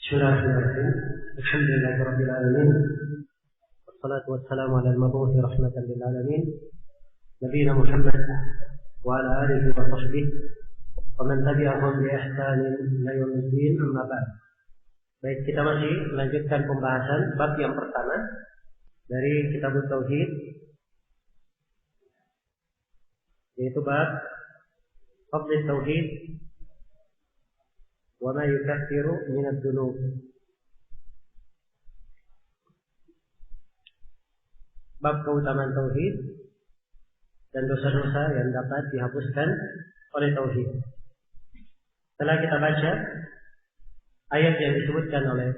Bismillahirrahmanirrahim. Alhamdulillahirabbil alamin. Wassalatu wassalamu ala al-mab'uts rahmatan lil alamin. Nabiyina Muhammad wa ala alihi wa sahbihi wa man tabi'ahum bi ihsanin ila yaumil din, amma ba'd. Baik, kita masih melanjutkan pembahasan bab yang pertama dari Kitab Tauhid, yaitu bab Fadl Tauhid wa ma yukaffiru min ad-dunub. Bab keutamaan tauhid dan dosa-dosa yang dapat dihapuskan oleh tauhid. Setelah kita baca ayat yang disebutkan oleh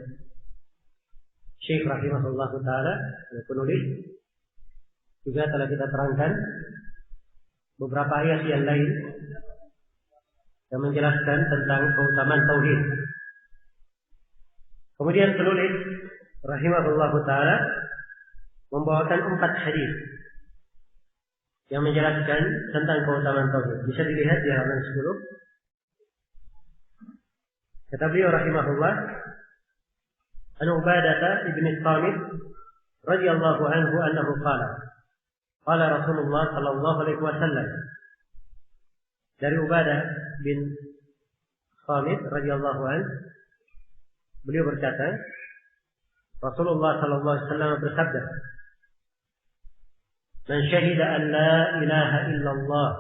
Syekh rahimahullah taala, penulis, juga telah kita terangkan beberapa ayat yang lain yang menjelaskan tentang keutamaan tauhid. Kemudian penulis rahimahullah taala membawakan 4 hadis yang menjelaskan tentang keutamaan tauhid. Bisa dilihat di halaman 10. Kata beliau rahimahullah, an Ubadah ibn Samit radhiyallahu anhu annahu qala Rasulullah sallallahu alaihi wasallam. Dari Ubadah bin Samit radhiyallahu anhu, beliau berkata, Rasulullah sallallahu alaihi wasallam bersabda, "Man syahida an la ilaha illallah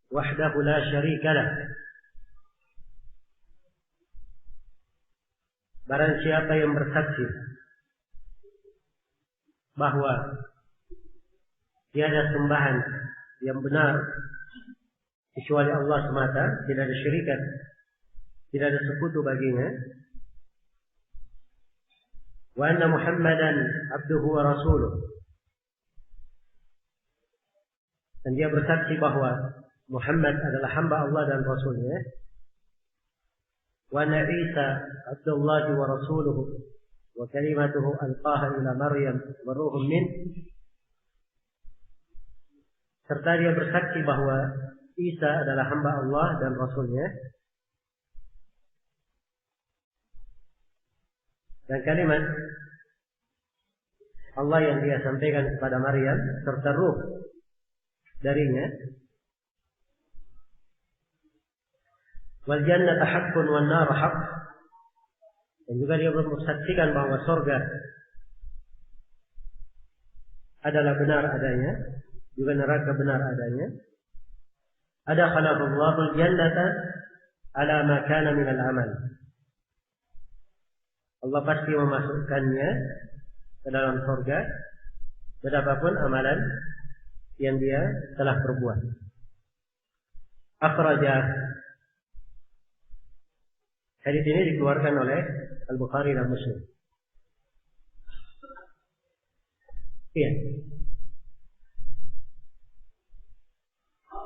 wahdahu la syarika lah." Barang siapa yang bersaksi bahwa tiada sembahan yang benar kecuali Allah semata, tidak ada syirikat, tidak ada sekutu baginya, wa anna Muhammadan abduhu wa rasuluh, dan dia bersaksi bahwa Muhammad adalah hamba Allah dan Rasulnya, wa anna Isa Abdullah wa rasuluhu wa kalimatuhu alqaha ila Maryam wa ruhun min, serta dia bersaksi bahwa Isa adalah hamba Allah dan Rasulnya, dan kalimat Allah yang dia sampaikan kepada Maryam serta ruh darinya. Wal jannata haqqun wan nar haqq, dan juga dia bersaksikan bahwa surga adalah benar adanya, juga neraka benar adanya. Adakhalahu Allahul jannata ala ma kana min al-amal, Allah pasti memasukkannya ke dalam surga berapapun amalan yang dia telah perbuat. Akhrajah, hadis ini dikeluarkan oleh Al-Bukhari dan Muslim. Iya.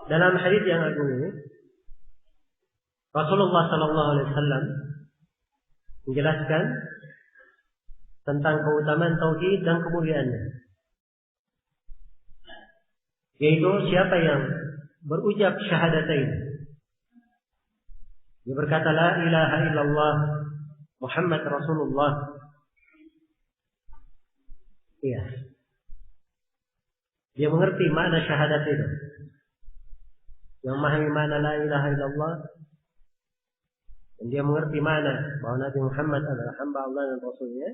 Dalam hadis yang agung ini, Rasulullah sallallahu alaihi wasallam menjelaskan tentang keutamaan tauhid dan kemuliaannya, yaitu siapa yang berucap syahadatain, dia berkata la ilaha illallah Muhammad Rasulullah. Iya, dia mengerti makna syahadat itu, yang memahami makna la ilaha illallah, dan dia mengerti makna bahwa Nabi Muhammad adalah hamba Allah dan Rasulnya.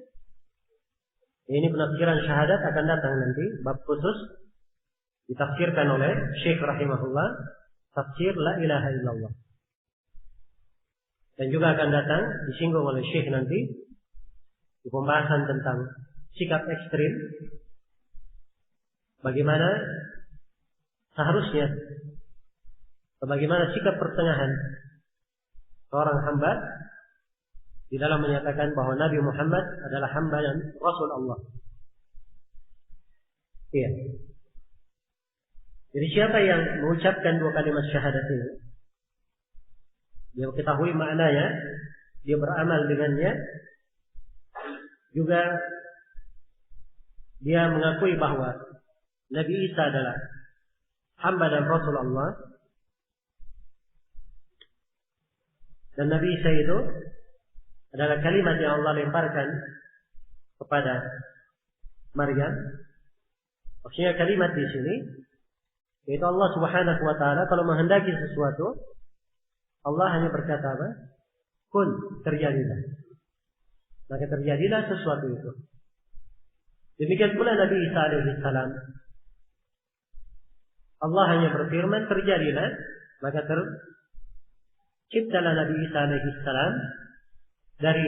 Ini penafsiran syahadat akan datang nanti, bab khusus ditafsirkan oleh Syekh rahimahullah, tafsir la ilaha illallah. Dan juga akan datang disinggung oleh Syekh nanti di pembahasan tentang sikap ekstrim, bagaimana seharusnya, bagaimana sikap pertengahan seorang hamba di dalam menyatakan bahwa Nabi Muhammad adalah hamba dan Rasul Allah. Iya. Jadi siapa yang mengucapkan 2 kalimat syahadat ini, dia mengetahui maknanya, dia beramal dengannya, juga dia mengakui bahwa Nabi Isa adalah hamba dan Rasul Allah, dan Nabi Isa itu adalah kalimat yang Allah lemparkan kepada Maryam. Maksudnya kalimat di sini yaitu Allah Subhanahu wa taala kalau menghendaki sesuatu, Allah hanya berkata apa? Kun, terjadilah. Maka terjadilah sesuatu itu. Demikian pula Nabi Isa alaihi salam. Allah hanya berfirman terjadilah, maka terciptalah Nabi Isa alaihi salam dari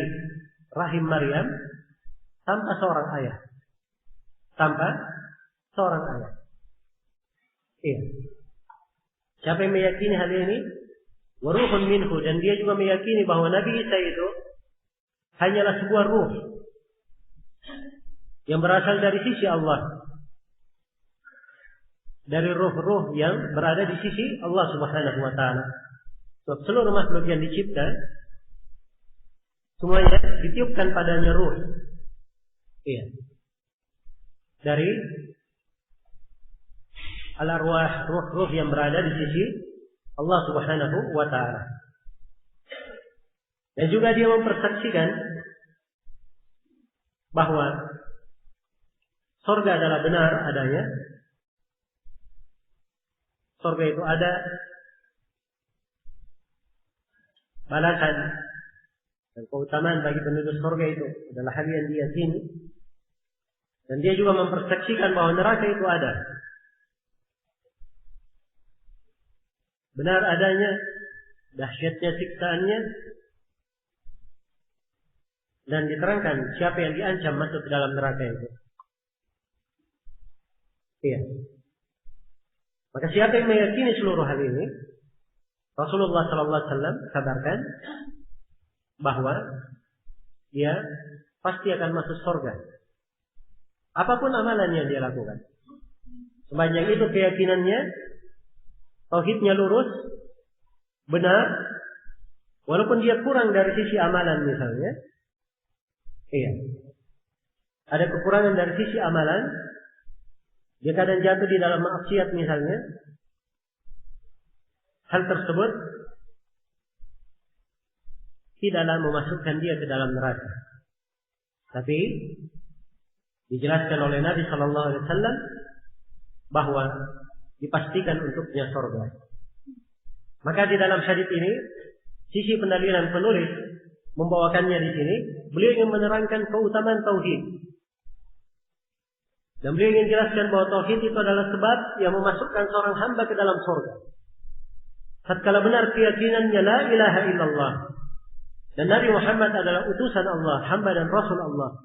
rahim Maryam tanpa seorang ayah. Tanpa seorang ayah. Iya. Siapa yang meyakini hal ini? Waruhun minhu, dan dia juga meyakini bahwa Nabi Isa itu hanyalah sebuah ruh yang berasal dari sisi Allah, dari ruh-ruh yang berada di sisi Allah Subhanahu wa taala. Sebab seluruh makhluk yang dicipta semuanya ditiupkan padanya ruh. Iya. Dari al-arwah, ruh-ruh yang berada di sisi Allah Subhanahu wa taala. Dan juga dia mempersaksikan bahwa surga adalah benar adanya. Surga itu ada balasan dan keutamaan bagi penduduk surga itu adalah hal yang diyakini. Dan dia juga mempersaksikan bahwa neraka itu ada. Benar adanya, dahsyatnya siksaannya, dan diterangkan siapa yang diancam masuk ke dalam neraka itu. Iya. Maka siapa yang meyakini seluruh hal ini, Rasulullah SAW kabarkan bahwa dia pasti akan masuk surga. Apapun amalan yang dia lakukan, sepanjang itu keyakinannya, tauhidnya lurus, benar, walaupun dia kurang dari sisi amalan misalnya, iya, ada kekurangan dari sisi amalan, dia kadang jatuh di dalam maksiat misalnya, hal tersebut tidaklah memasukkan dia ke dalam neraka. Tapi dijelaskan oleh Nabi Sallallahu Alaihi Wasallam bahwa dipastikan untuknya surga. Maka di dalam hadits ini, sisi pendalilan penulis membawakannya di sini, beliau ingin menerangkan keutamaan tauhid. Dan beliau ingin jelaskan bahwa tauhid itu adalah sebab yang memasukkan seorang hamba ke dalam surga. Tatkala benar keyakinannya la ilaha illallah dan Nabi Muhammad adalah utusan Allah, hamba dan rasul Allah.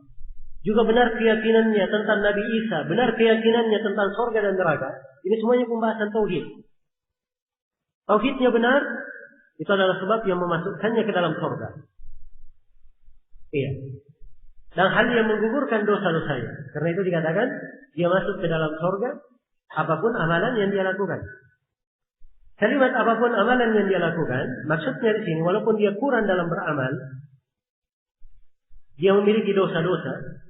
Juga benar keyakinannya tentang Nabi Isa, benar keyakinannya tentang surga dan neraka. Ini semuanya pembahasan tauhid. Tauhidnya benar, itu adalah sebab yang memasukkannya ke dalam surga. Iya. Dan hal yang menggugurkan dosa-dosanya. Karena itu dikatakan dia masuk ke dalam surga apapun amalan yang dia lakukan. Kalimat apapun amalan yang dia lakukan, maksudnya di sini walaupun dia kurang dalam beramal, dia memiliki dosa-dosa.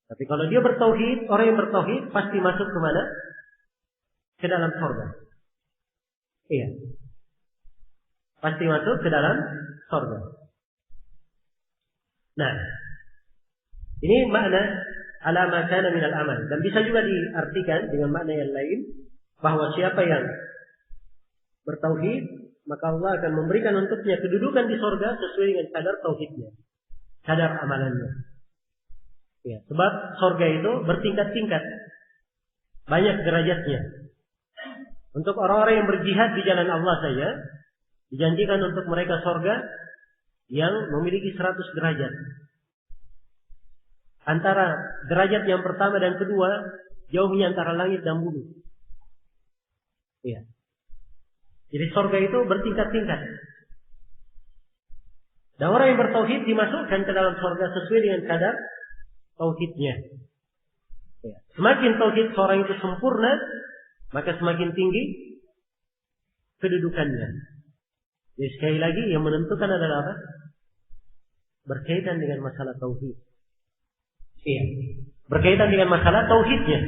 Tapi kalau dia bertauhid, orang yang bertauhid pasti masuk ke mana? Ke dalam surga. Iya. Pasti masuk ke dalam surga. Nah, ini makna ala ma kana minal amal. Dan bisa juga diartikan dengan makna yang lain, bahwa siapa yang bertauhid, maka Allah akan memberikan untuknya kedudukan di surga sesuai dengan kadar tauhidnya, kadar amalannya. Ya, sebab surga itu bertingkat-tingkat, banyak derajatnya. Untuk orang-orang yang berjihad di jalan Allah saja, dijanjikan untuk mereka surga yang memiliki 100 derajat. Antara derajat yang pertama dan kedua, jauhnya antara langit dan bumi. Ya. Jadi surga itu bertingkat-tingkat. Dan orang yang bertauhid dimasukkan ke dalam surga sesuai dengan kadar tauhidnya. Ya. Semakin tauhid seorang itu sempurna, maka semakin tinggi kedudukannya. Jadi sekali lagi yang menentukan adalah apa? Berkaitan dengan masalah tauhid. Iya. Berkaitan dengan masalah tauhidnya.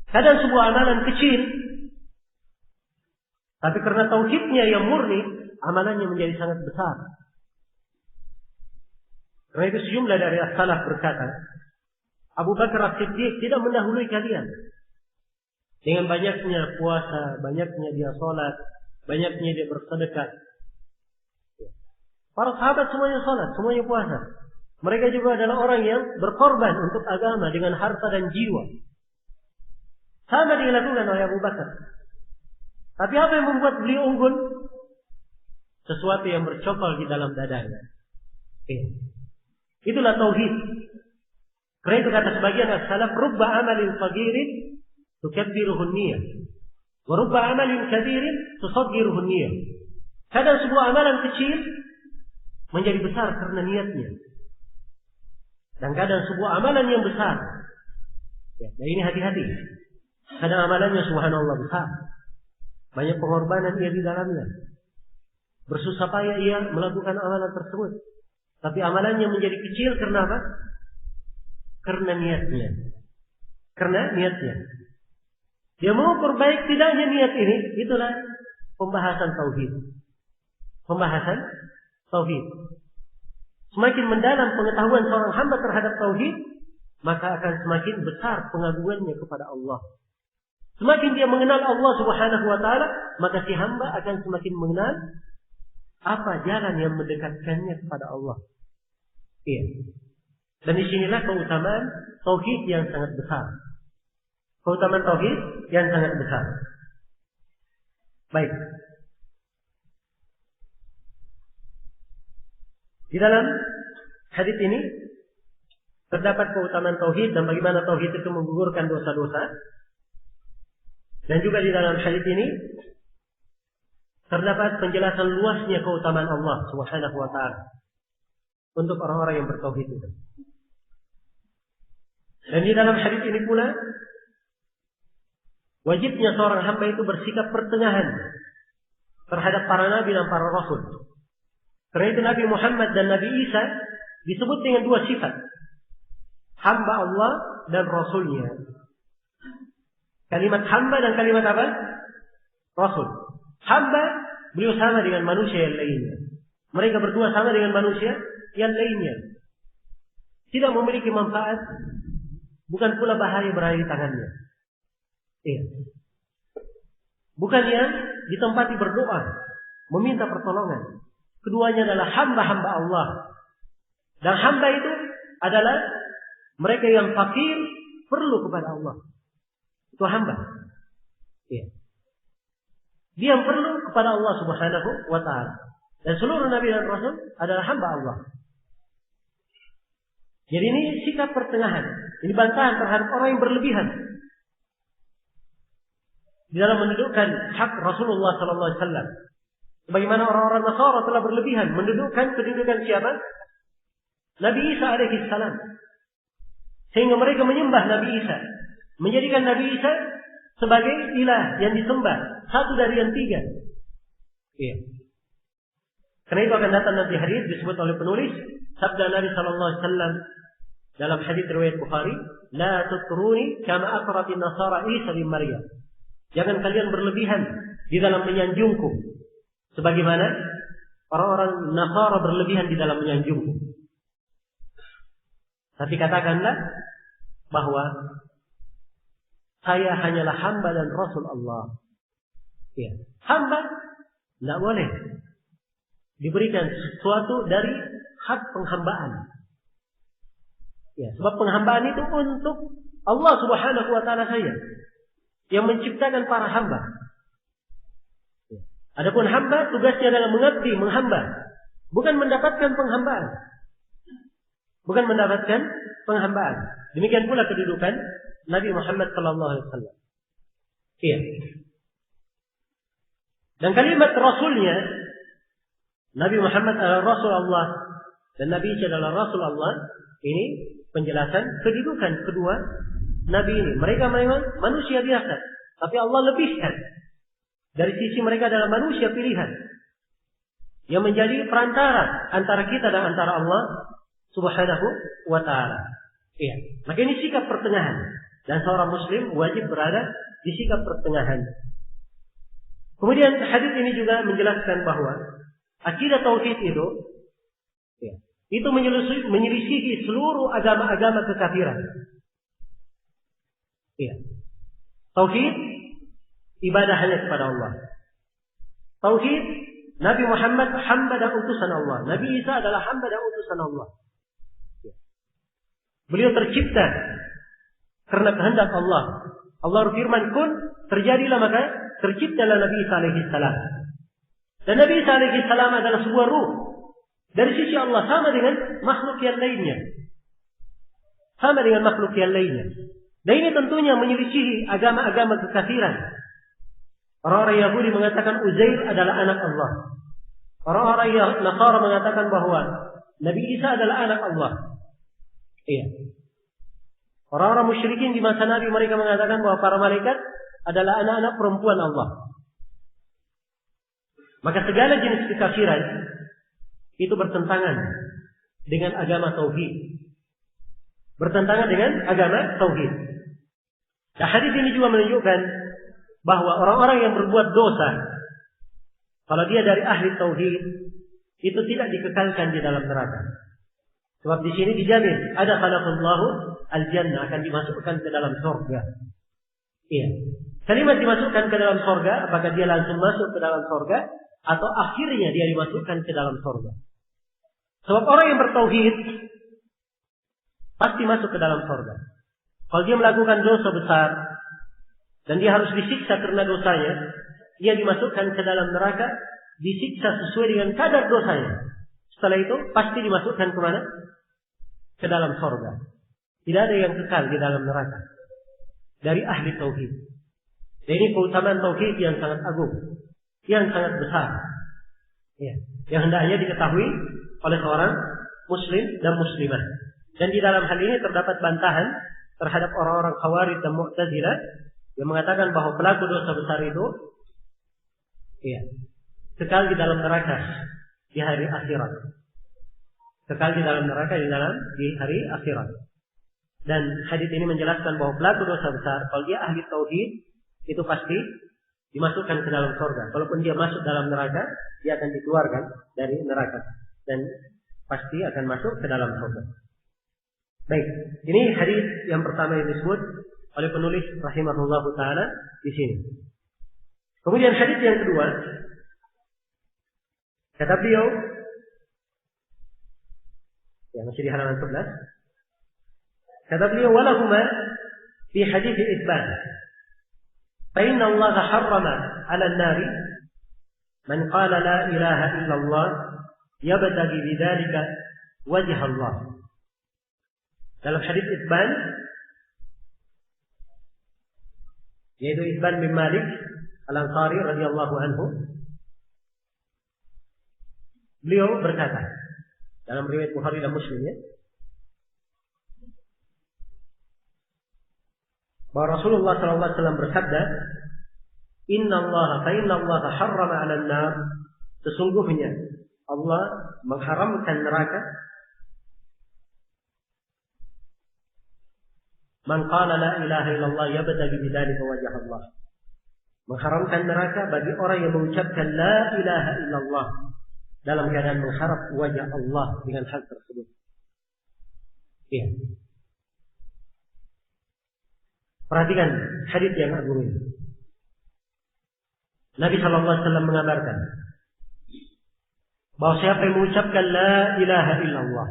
Kadang sebuah amalan kecil, tapi karena tauhidnya yang murni, amalannya menjadi sangat besar. Karena itu sejumlah dari as-salaf berkata, Abu Bakar As-Siddiq tidak mendahului kalian. Dengan banyaknya puasa, banyaknya dia sholat, banyaknya dia bersedekah. Para sahabat semuanya sholat, semuanya puasa. Mereka juga adalah orang yang berkorban untuk agama dengan harta dan jiwa. Sama dilakukan oleh Abu Bakar. Tapi apa yang membuat beliau unggul? Sesuatu yang bercokol di dalam dadanya. Itulah tauhid. Karena itu kata sebagian as-salaf, rubba amalin sagirin tukabbiruhun niyah, wa rubba amalin kabirin tusaggiruhun niyah. Kadang sebuah amalan kecil menjadi besar karena niatnya. Dan kadang sebuah amalan yang besar. Dan ini hati-hati. Kadang amalannya subhanallah besar. Banyak pengorbanan dia di dalamnya. Bersusah payah ia melakukan amalan tersebut. Tapi amalannya menjadi kecil karena apa? Karena niatnya. Karena niatnya. Dia mengukur baik tidaknya niat ini. Itulah pembahasan tauhid. Pembahasan tauhid. Semakin mendalam pengetahuan seorang hamba terhadap tauhid, maka akan semakin besar pengagungannya kepada Allah. Semakin dia mengenal Allah Subhanahu wa taala, maka si hamba akan semakin mengenal apa jalan yang mendekatkannya kepada Allah. Iya. Dan disinilah keutamaan tauhid yang sangat besar. Keutamaan tauhid yang sangat besar. Baik. Di dalam hadis ini terdapat keutamaan tauhid dan bagaimana tauhid itu menggugurkan dosa-dosa. Dan juga di dalam hadis ini terdapat penjelasan luasnya keutamaan Allah Subhanahu wa taala untuk orang-orang yang bertauhid itu. Dan di dalam hadis ini pula wajibnya seorang hamba itu bersikap pertengahan terhadap para nabi dan para rasul. Karena itu Nabi Muhammad dan Nabi Isa disebut dengan dua sifat. Hamba Allah dan Rasulnya. Kalimat hamba dan kalimat apa? Rasul. Hamba, beliau sama dengan manusia yang lainnya. Mereka berdua sama dengan manusia yang lainnya. Tidak memiliki manfaat. Bukan pula bahaya berada di tangannya. Iya. Bukan yang ditempati berdoa. Meminta pertolongan. Keduanya adalah hamba-hamba Allah. Dan hamba itu adalah mereka yang fakir perlu kepada Allah. Itu hamba. Ya. Dia yang perlu kepada Allah Subhanahu wa taala. Dan seluruh nabi dan rasul adalah hamba Allah. Jadi ini sikap pertengahan. Ini bantahan terhadap orang yang berlebihan di dalam mendudukkan hak Rasulullah sallallahu alaihi wasallam. Bagaimana orang-orang Nasara telah berlebihan mendudukkan kedudukan siapa? Nabi Isa alaihi salam. Sehingga mereka menyembah Nabi Isa. Menjadikan Nabi Isa sebagai ilah yang disembah. Satu dari yang tiga. Iya. Karena itu akan datang nanti hadis disebut oleh penulis. Sabda Nabi sallallahu alaihi wasallam dalam hadis riwayat Bukhari. La tutruni kama akratin Nasara Isa bin Maryam. Jangan kalian berlebihan di dalam menyanjungku. Sebagaimana orang-orang Nasara berlebihan di dalam menyanjungku. Tapi katakanlah bahwa saya hanyalah hamba dan Rasul Allah. Ya. Hamba tidak boleh diberikan sesuatu dari hak penghambaan. Ya, sebab penghambaan itu untuk Allah Subhanahu wa taala saja yang menciptakan para hamba. Adapun hamba tugasnya adalah mengabdi, menghamba, bukan mendapatkan penghambaan. Bukan mendapatkan penghambaan. Demikian pula kedudukan Nabi Muhammad sallallahu alaihi wasallam. Iya. Dan kalimat rasulnya Nabi Muhammad adalah Rasul Allah dan Nabi Isa adalah Rasul Allah. Ini penjelasan kedudukan kedua nabi ini. Mereka memang manusia biasa, tapi Allah lebihkan. Dari sisi mereka adalah manusia pilihan yang menjadi perantara antara kita dan antara Allah Subhanahu wa taala. Iya. Maka ini sikap pertengahan dan seorang muslim wajib berada di sikap pertengahan. Kemudian hadis ini juga menjelaskan bahwa akidah tauhid itu ya, itu menyelisihi seluruh agama-agama kekafiran. Iya. Tauhid, ibadah hanya kepada Allah. Tauhid, Nabi Muhammad hamba dan utusan Allah. Nabi Isa adalah hamba dan utusan Allah. Beliau tercipta karena kehendak Allah. Allah berfirman, kun, terjadilah, maka terciptalah Nabi Isa alaihi salam. Dan Nabi Isa alaihi salam adalah sebuah ruh. Dari sisi Allah sama dengan makhluk yang lainnya. Sama dengan makhluk yang lainnya. Dan ini tentunya menyelisihi agama-agama kekafiran. Orang-orang Yahudi mengatakan Uzair adalah anak Allah. Orang-orang Nasara mengatakan bahwa Nabi Isa adalah anak Allah. Iya. Orang-orang musyrikin di masa Nabi, mereka mengatakan bahwa para malaikat adalah anak-anak perempuan Allah. Maka segala jenis kekafiran itu bertentangan dengan agama tauhid. Bertentangan dengan agama tauhid. Nah, hadis ini juga menunjukkan bahwa orang-orang yang berbuat dosa, kalau dia dari ahli tauhid, itu tidak dikekalkan di dalam neraka. Sebab di sini dijamin ada khalaqallahu al-jannah, akan dimasukkan ke dalam surga. Iya. Kalimat dimasukkan ke dalam surga, apakah dia langsung masuk ke dalam surga atau akhirnya dia dimasukkan ke dalam surga? Sebab orang yang bertauhid pasti masuk ke dalam surga. Kalau dia melakukan dosa besar dan dia harus disiksa karena dosanya, dia dimasukkan ke dalam neraka, disiksa sesuai dengan kadar dosanya. Setelah itu pasti dimasukkan ke mana? Ke dalam surga. Tidak ada yang kekal di dalam neraka dari ahli tauhid. Dan ini keutamaan tauhid yang sangat agung, yang sangat besar, ya, yang hendaknya diketahui oleh seorang muslim dan muslimah. Dan di dalam hal ini terdapat bantahan terhadap orang-orang Khawarij dan Mu'tazilah yang mengatakan bahwa pelaku dosa besar itu, ya, kekal di dalam neraka di hari akhirat. Kekal di dalam neraka di hari akhirat. Dan hadis ini menjelaskan bahwa pelaku dosa besar, kalau dia ahli tauhid, itu pasti dimasukkan ke dalam surga. Kalaupun dia masuk dalam neraka, dia akan dikeluarkan dari neraka dan pasti akan masuk ke dalam surga. Baik, ini hadis yang pertama yang disebut oleh penulis rahimahullahu taala di sini. Kemudian hadis yang kedua, kata beliau, ya, masih di halaman 11. Kata beliau, walahuma fi hadis itsban. Fa inna Allah harrama 'ala an-nar man qala la ilaha illallah yabtaghi bidzalika wajh Allah. Dalam hadis itsban, yaitu Itsban bin Malik Al-Ansari radhiyallahu anhu, beliau berkata dalam riwayat Bukhari dan Muslim, ya, bahwa Rasulullah SAW bersabda, Inna Allah harrama 'alan nar, sesungguhnya Allah mengharamkan neraka, man qala la ilaha illallah yabtaghi bidzalika wajh Allah, mengharamkan neraka bagi orang yang mengucapkan la ilaha illallah dalam keadaan mengharap wajah Allah dengan hal tersebut. Iya. Perhatikan hadis yang agung ini. Nabi SAW mengabarkan bahwa siapa yang mengucapkan la ilaha illallah,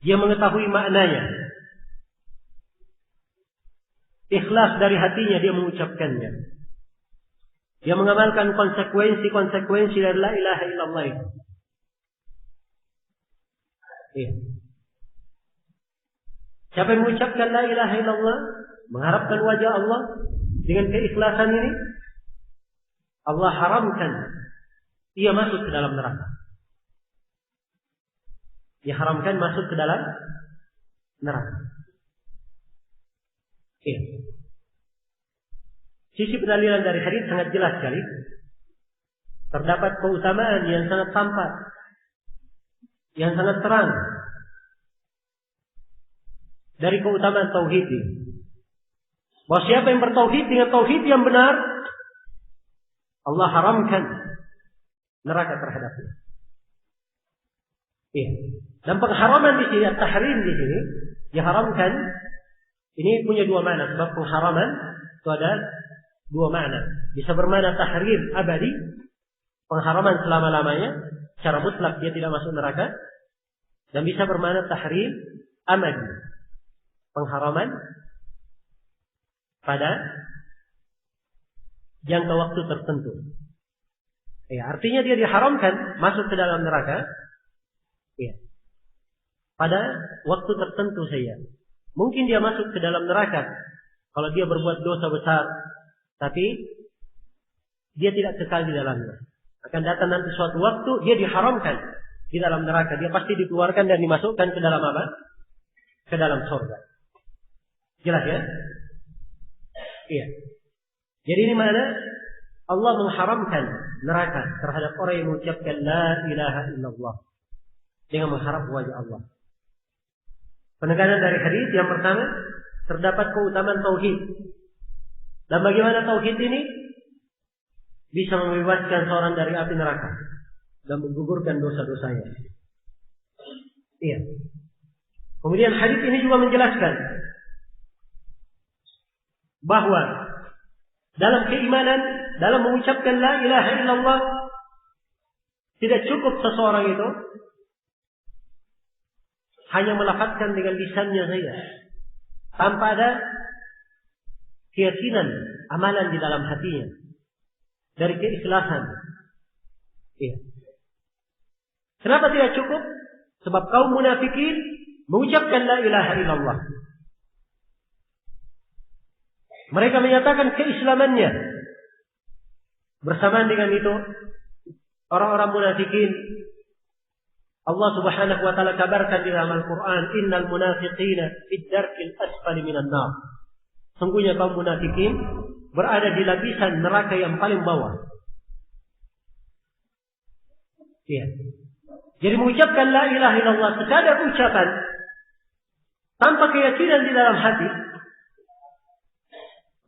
dia mengetahui maknanya, ikhlas dari hatinya dia mengucapkannya, dia mengamalkan konsekuensi dari la ilaha illallah itu. Iya. Siapa yang mengucapkan la ilaha illallah, mengharapkan wajah Allah dengan keikhlasan ini, Allah haramkan ia masuk ke dalam neraka. Dia haramkan masuk ke dalam neraka. Iya. Sisi pendalilan dari hadis sangat jelas sekali. Terdapat keutamaan yang sangat tampak, yang sangat terang dari keutamaan tauhid ini. Bahwa siapa yang bertauhid dengan tauhid yang benar, Allah haramkan neraka terhadapnya. Iya. Dan pengharaman di sini, tahrim di sini diharamkan. Ini punya dua makna. Sebab pengharaman itu ada dua makna. Bisa bermakna tahrim abadi, pengharaman selama-lamanya, secara mutlak dia tidak masuk neraka. Dan bisa bermakna tahrim amadi, pengharaman pada jangka waktu tertentu. Ya, artinya dia diharamkan masuk ke dalam neraka. Ya. Pada waktu tertentu saja. Mungkin dia masuk ke dalam neraka kalau dia berbuat dosa besar, tapi dia tidak kekal di dalamnya. Akan datang nanti suatu waktu dia diharamkan di dalam neraka. Dia pasti dikeluarkan dan dimasukkan ke dalam apa? Ke dalam surga. Jelas ya? Iya. Jadi ini mana? Allah mengharamkan neraka terhadap orang yang mengucapkan la ilaha illallah dengan mengharap wajah Allah. Penekanan dari hadis yang pertama, terdapat keutamaan tauhid. Dan bagaimana tauhid ini bisa membebaskan seorang dari api neraka dan menggugurkan dosa-dosanya. Iya. Kemudian hadis ini juga menjelaskan bahwa dalam keimanan, dalam mengucapkan la ilaha illallah, tidak cukup seseorang itu hanya melafazkan dengan lisannya saja, tanpa ada keyakinan, amalan di dalam hatinya, dari keikhlasan. Iya. Kenapa tidak cukup? Sebab kaum munafikin mengucapkan la ilaha illallah. Mereka menyatakan keislamannya. Bersamaan dengan itu, orang-orang munafikin, Allah Subhanahu wa taala kabarkan di dalam Al-Qur'an, innal munafiqina fid darkil asfali minan nar. Sungguhnya kaum munafikin berada di lapisan neraka yang paling bawah. Iya. Jadi mengucapkan la ilaha illallah sekadar ucapan tanpa keyakinan di dalam hati,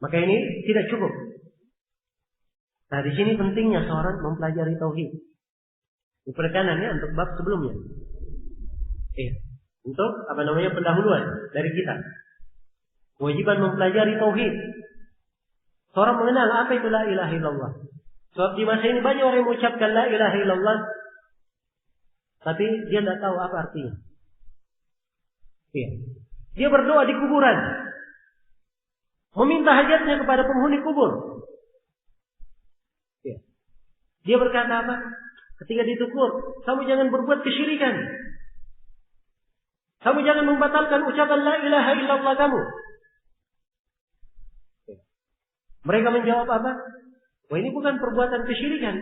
maka ini tidak cukup. Nah, di sini pentingnya seorang mempelajari tauhid. Ini penekanannya untuk bab sebelumnya. Untuk pendahuluan dari kita. Kewajiban mempelajari tauhid. Seorang mengenal apa itu la ilaha illallah. Sebab di masa ini banyak orang yang mengucapkan la ilaha illallah, tapi dia tidak tahu apa artinya. Dia berdoa di kuburan, meminta hajatnya kepada penghuni kubur. Dia berkata apa? Ketika ditegur, kamu jangan berbuat kesyirikan. Kamu jangan membatalkan ucapan la ilaha illallah kamu. Mereka menjawab apa? Wah, ini bukan perbuatan kesyirikan.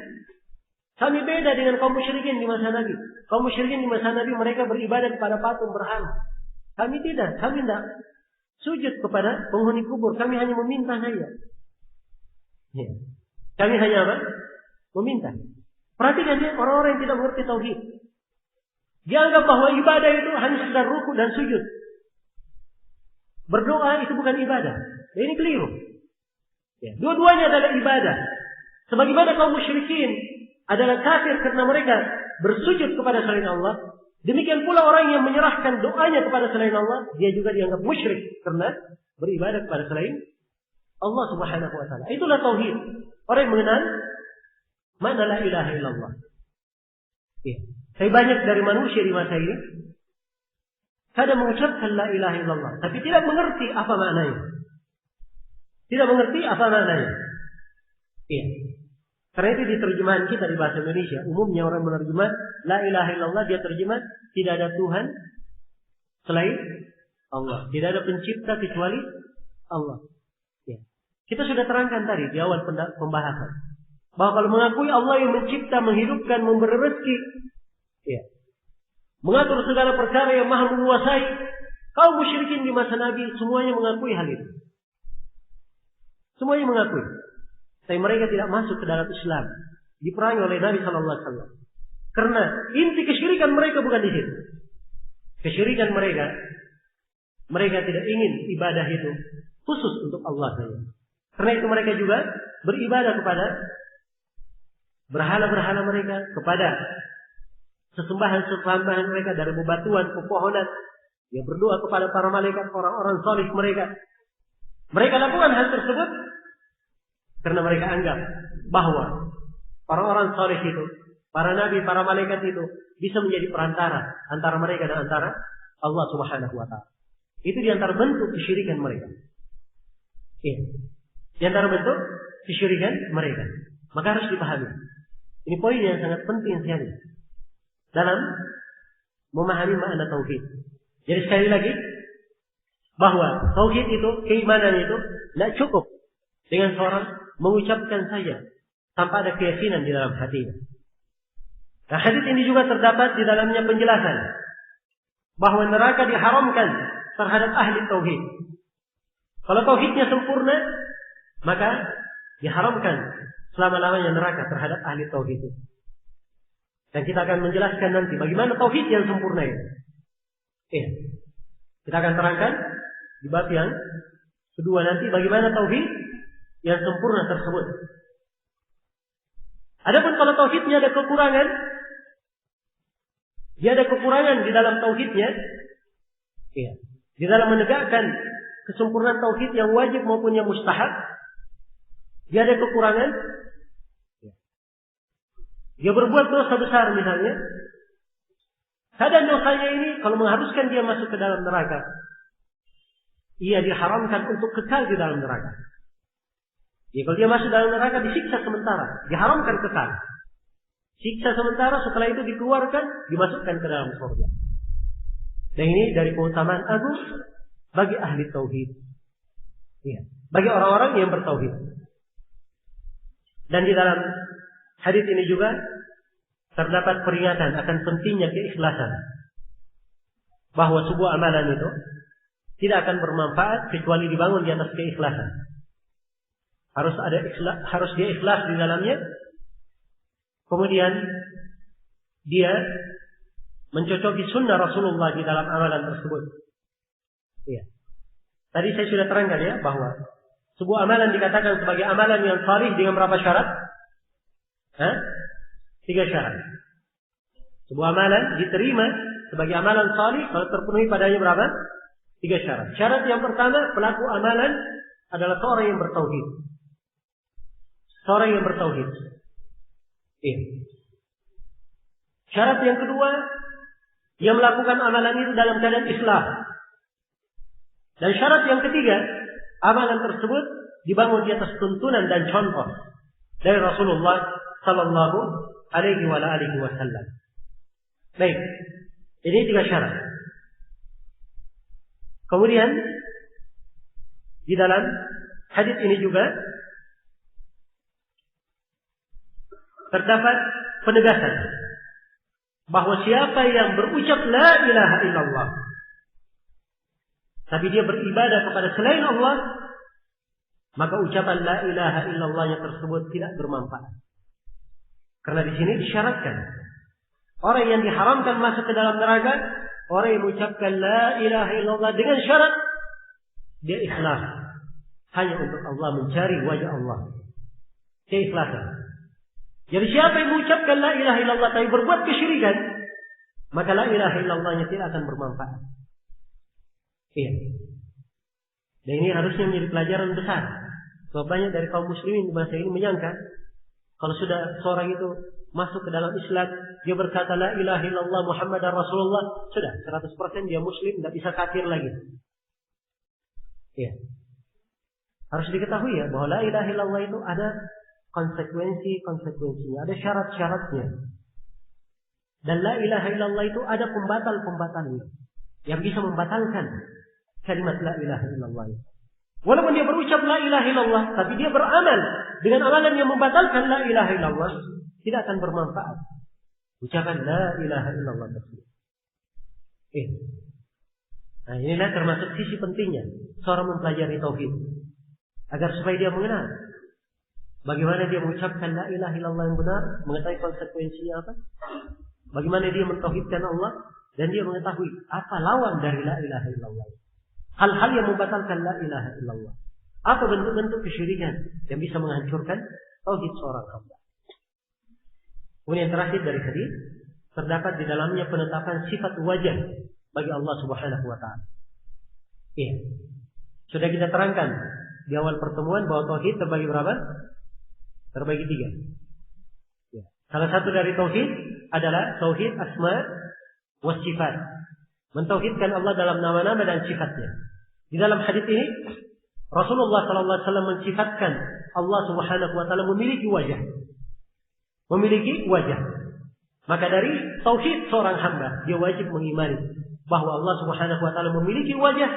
Kami beda dengan kaum musyrikin di masa Nabi. Kaum musyrikin di masa Nabi mereka beribadah kepada patung berhala. Kami tidak. Kami tidak sujud kepada penghuni kubur. Kami hanya meminta saja. Kami hanya apa? Meminta. Perhatikan dia, orang-orang yang tidak mengerti tauhid. Dia anggap bahwa ibadah itu hanya sekedar ruku dan sujud. Berdoa itu bukan ibadah. Dan ini keliru. Dua-duanya adalah ibadah. Sebagaimana kaum musyrikin adalah kafir karena mereka bersujud kepada selain Allah, demikian pula orang yang menyerahkan doanya kepada selain Allah, dia juga dianggap musyrik karena beribadah kepada selain Allah Subhanahu wa taala. Itulah tauhid. Orang yang mengenal mana la ilaha illallah. Saya banyak dari manusia di masa ini kadang mengucapkan la ilaha illallah, tapi tidak mengerti apa maknanya. Tidak mengerti apa maknanya. Karena itu di terjemahan kita di bahasa Indonesia, umumnya orang menerjemah la ilaha illallah, dia terjemah tidak ada Tuhan selain Allah. Tidak ada pencipta kecuali Allah. Kita sudah terangkan tadi di awal pembahasan bahwa kalau mengakui Allah yang mencipta, menghidupkan, memberi rezeki, mengatur segala perkara, yang maha menguasai, kaum musyrikin di masa Nabi semuanya mengakui hal itu. Semuanya mengakui. Tapi mereka tidak masuk ke dalam Islam. Diperangi oleh Nabi Sallallahu Alaihi Wasallam. Karena inti kesyirikan mereka bukan di situ. Kesyirikan mereka tidak ingin ibadah itu khusus untuk Allah saja. Karena itu mereka juga beribadah kepada berhala-berhala mereka, kepada sesembahan mereka dari bebatuan, pepohonan. Dia berdoa kepada para malaikat, orang-orang salih mereka. Mereka lakukan hal tersebut karena mereka anggap bahwa orang-orang salih itu, para nabi, para malaikat itu bisa menjadi perantara antara mereka dan antara Allah Subhanahu wa taala. Itu di antara bentuk kesyirikan mereka. Iya. Di antara bentuk kesyirikan mereka. Maka harus dipahami. Ini poin yang sangat penting sekali dalam memahami makna tauhid. Jadi sekali lagi, bahwa tauhid itu, keimanan itu tidak cukup dengan seorang mengucapkan saja tanpa ada keyakinan di dalam hatinya. Nah, hadis ini juga terdapat di dalamnya penjelasan bahwa neraka diharamkan terhadap ahli tauhid. Kalau tauhidnya sempurna, maka diharamkan selama-lamanya neraka terhadap ahli tauhid. Dan kita akan menjelaskan nanti bagaimana tauhid yang sempurna itu. Kita akan terangkan di bab yang kedua nanti bagaimana tauhid yang sempurna tersebut. Adapun kalau tauhidnya ada kekurangan, dia ada kekurangan di dalam tauhidnya, di dalam menegakkan kesempurnaan tauhid yang wajib maupun yang mustahab, dia ada kekurangan. Dia berbuat dosa besar misalnya. Kadang dosanya ini kalau mengharuskan dia masuk ke dalam neraka, ia diharamkan untuk kekal di dalam neraka. Kalau dia masuk dalam neraka disiksa sementara, diharamkan kekal. Siksa sementara, setelah itu dikeluarkan, dimasukkan ke dalam surga. Dan ini dari keutamaan agung bagi ahli tauhid. Bagi orang-orang yang bertauhid. Dan di dalam hadis ini juga terdapat peringatan akan pentingnya keikhlasan. Bahwa sebuah amalan itu tidak akan bermanfaat kecuali dibangun di atas keikhlasan. Harus dia ikhlas di dalamnya. Kemudian dia mencocoki sunnah Rasulullah di dalam amalan tersebut. Tadi saya sudah terangkan ya bahwa sebuah amalan dikatakan sebagai amalan yang shalih dengan berapa syarat? 3 syarat. Sebuah amalan diterima sebagai amalan shalih kalau terpenuhi padanya berapa? 3 syarat. Syarat yang pertama, pelaku amalan adalah seorang yang bertauhid. Seorang yang bertauhid. Syarat yang kedua, dia melakukan amalan itu dalam keadaan Islam. Dan syarat yang ketiga, amalan tersebut dibangun di atas tuntunan dan contoh dari Rasulullah Sallallahu Alaihi Wasallam. Baik, ini 3 syarat. Kemudian di dalam hadis ini juga terdapat penegasan bahwa siapa yang berucap la ilaha illallah tapi dia beribadah kepada selain Allah, maka ucapan la ilaha illallahnya tersebut tidak bermanfaat. Karena di sini disyaratkan orang yang diharamkan masuk ke dalam neraka, orang yang mengucapkan la ilaha illallah dengan syarat dia ikhlas hanya untuk Allah, mencari wajah Allah. Keikhlasan. Jadi siapa yang mengucapkan la ilaha illallah tapi berbuat kesyirikan, maka la ilaha illallahnya tidak akan bermanfaat. Dan ini harusnya menjadi pelajaran besar. Sebab banyak dari kaum muslimin di masa ini menyangka kalau sudah seorang itu masuk ke dalam Islam, dia berkata la ilaha illallah Muhammadar Rasulullah, sudah 100% dia muslim, tidak bisa kafir lagi. Harus diketahui ya bahwa la ilaha illallah itu ada konsekuensinya, ada syarat-syaratnya. Dan la ilaha illallah itu ada pembatal-pembatalnya yang bisa membatalkan kalimat la ilaha illallah. Walaupun dia berucap la ilaha illallah, tapi dia beramal dengan amalan yang membatalkan la ilaha illallah, tidak akan bermanfaat ucapan la ilaha illallah tersebut. Nah, inilah termasuk sisi pentingnya seorang mempelajari tauhid, agar supaya dia mengenal bagaimana dia mengucapkan la ilaha illallah yang benar, mengetahui konsekuensinya apa, bagaimana dia mentauhidkan Allah, dan dia mengetahui apa lawan dari la ilaha illallah. Hal-hal yang membatalkan la ilaha illallah. Apa bentuk-bentuk kesyirikan yang bisa menghancurkan tauhid seorang hamba. Kemudian terakhir dari hadis, terdapat di dalamnya penetapan sifat wajah bagi Allah Subhanahu wa taala. Iya. Sudah kita terangkan di awal pertemuan bahwa tauhid terbagi berapa? Terbagi 3. Ya. Salah satu dari tauhid adalah tauhid asma wa sifat. Mentauhidkan Allah dalam nama-nama dan sifatnya. Di dalam hadis ini Rasulullah sallallahu alaihi wasallam mensifatkan Allah Subhanahu wa taala memiliki wajah. Memiliki wajah. Maka dari tauhid seorang hamba, dia wajib mengimani bahwa Allah Subhanahu wa taala memiliki wajah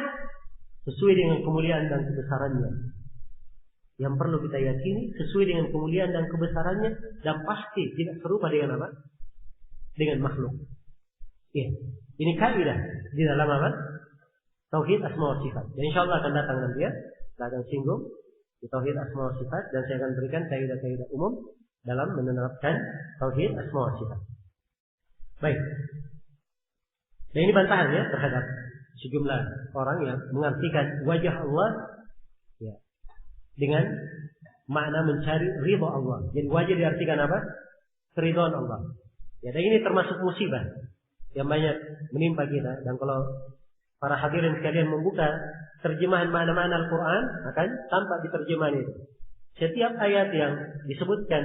sesuai dengan kemuliaan dan kebesarannya. Yang perlu kita yakini sesuai dengan kemuliaan dan kebesarannya dan pasti tidak serupa dengan apa? Dengan makhluk. Ya. Ini kaidah di dalam apa? Tauhid asma wa sifat. Dan insyaallah akan datang nanti ya. Kita akan singgung di tauhid asma wa sifat dan saya akan berikan kaidah-kaidah umum dalam menerapkan tauhid asma wa sifat. Baik. Dan ini bantahan ya terhadap sejumlah orang yang mengartikan wajah Allah ya, dengan makna mencari ridha Allah. Jadi wajah diartikan apa? Keridhaan Allah. Ya, dan ini termasuk musibah yang banyak menimpa kita. Dan kalau para hadirin sekalian membuka terjemahan makna-makna Al-Quran, akan tampak di terjemahan itu. Setiap ayat yang disebutkan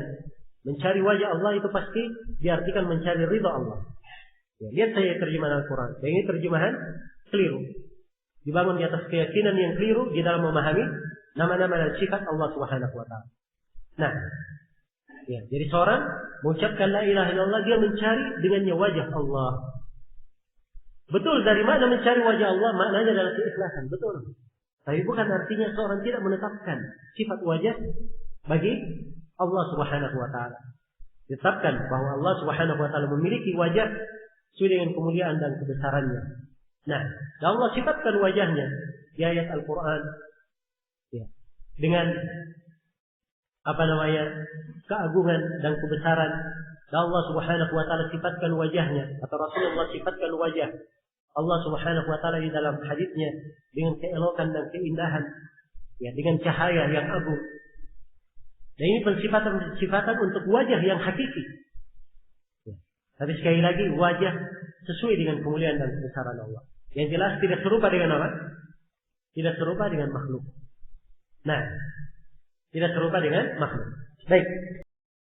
mencari wajah Allah itu pasti diartikan mencari ridha Allah. Ya, lihat saya terjemahan Al-Quran. Dan ini terjemahan keliru. Dibangun di atas keyakinan yang keliru di dalam memahami nama-nama dan sifat Allah Subhanahu wa taala. Nah, ya, jadi seorang mengucapkan la ilaha illallah, dia mencari dengannya wajah Allah. Betul, dari mana mencari wajah Allah? Maknanya adalah keikhlasan, betul. Tapi bukan artinya seorang tidak menetapkan sifat wajah bagi Allah Subhanahu wa taala. Ditetapkan bahwa Allah Subhanahu wa taala memiliki wajah sesuai dengan kemuliaan dan kebesarannya. Nah, Allah sifatkan wajahnya di ayat Al-Quran ya, dengan keagungan dan kebesaran. Dan Allah Subhanahu wa taala sifatkan wajahnya atau Rasulullah sifatkan wajah Allah Subhanahu wa taala di dalam hadisnya dengan keelokan dan keindahan ya, dengan cahaya yang agung. Dan ini pensifatan untuk wajah yang hakiki. Ya. Tapi sekali lagi wajah sesuai dengan kemuliaan dan kebesaran Allah. Yang jelas tidak serupa dengan apa? Tidak serupa dengan makhluk. Nah, tidak serupa dengan makhluk. Baik.